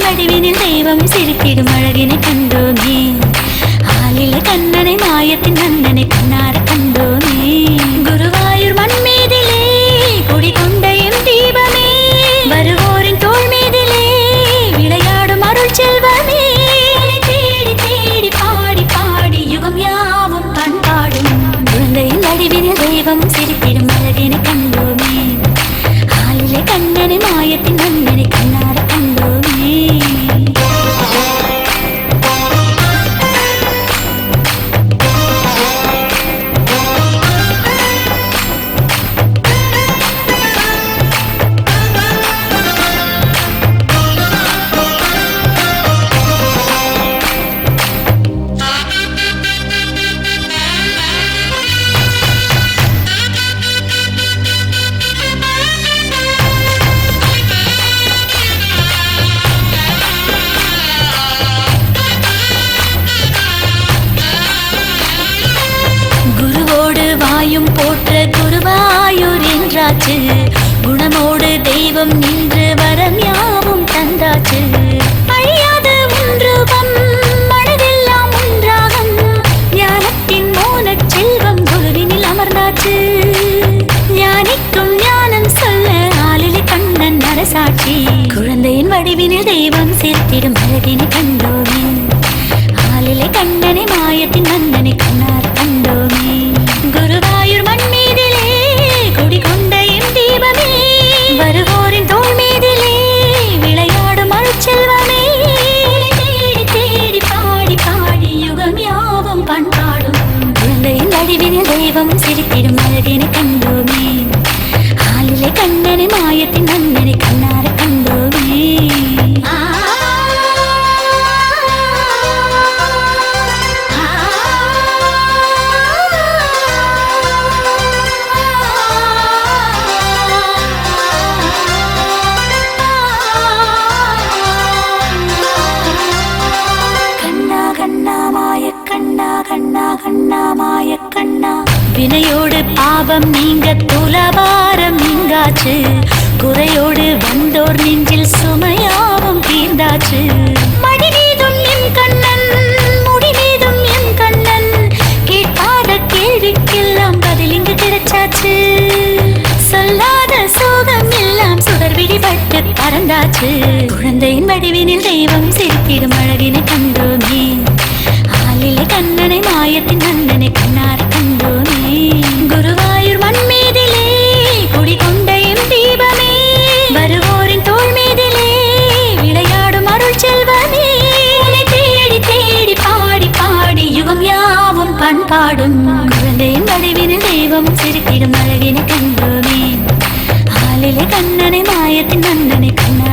வடிவினில் தெய்வம் சிரித்திடும் அழகினை கண்டோமே. ஆலில கண்ணனை மாயத்தின் நந்தனை கண்ணார கண்டோமே. குருவாயூர் மண் மீதிலே குடிகொண்ட எம் தீபமே, வருவோரின் தோள் மீதிலே விளையாடும் அருள் செல்வமே. தேடி தேடி பாடி பாடி யுகம் யாவும் பண்பாடும் குழந்தையின் வடிவினில் தெய்வம் சிரித்திடும் அழகினை கண்டோமே. ஆலில கண்ணனை மாயத்தின் நந்தனை கண்ணார கண்டோமே. போற்ற குருவாயூர் என்றாச்சு, குணமோடு தெய்வம் நின்று வரம் யாவும் தந்தாச்சு. அழியாத ஒன்றுபம் மனதெல்லாம் ஒன்றாகும், ஞானத்தின் மோனச் செல்வம் குருவினில் அமர்ந்தாச்சு. ஞானிக்கும் ஞானம் சொல்ல ஆலிலை கண்ணன் அரசாட்சி, குழந்தையின் வடிவினில் தெய்வம் சேர்த்திடும் அழகினை கண்டோமே. ஆலிலை கண்ணனை மாயத்தின் நந்தனை கண்ணார் கண்டோமே. குருவாயூர் மண் மீதிலே குடிகொண்ட எம் தீபமே, வருவோரின் தோள் மீதிலே விளையாடும் அருள் செல்வமே. தேடி தேடி பாடி பாடி யுகம் யாவும் பண்பாடும் குழந்தையின் வடிவினில் தெய்வம் சிரித்திடும் அழகினை கண்டோமே. ஆலிலை கண்ணனை மாயத்தின் நந்தனை கண்ணார கண்டோமே. வினையோடு பாவம் நீங்க துலபாரம் நீங்காச்சு, குறையோடு வந்தோர் நெஞ்சில் சுமையாவும் தீர்ந்தாச்சு. மடி மீதும் எம் கண்ணன் முடி மீதும் எம் கண்ணன், கேட்காத கேள்விக்கெல்லாம் பதில் இங்கு கிடைச்சாச்சு. சொல்லாத சோகம் எல்லாம் சுடர் விடிபட்டு பறந்தாச்சு. குழந்தையின் வடிவினில் தெய்வம் சிரித்திடும் அழகினை கண்டோமே. ஆலிலை கண்ணனை மாயத்தின் நந்தனை கண்ணார கண்டோமே. குருவாயூர் மண் மீதிலே குடிகொண்ட எம் தீபமே, வருவோரின் தோள் மீதிலே விளையாடும் அருள் செல்வமே. தேடி தேடி பாடி பாடி யுகம் யாவும் பண்பாடும் குழந்தையின் வடிவினில் தெய்வம் சிரித்திடும் அழகினை கண்டோமே. ஆலிலை கண்ணனை மாயத்தின் நந்தனை கண்ணார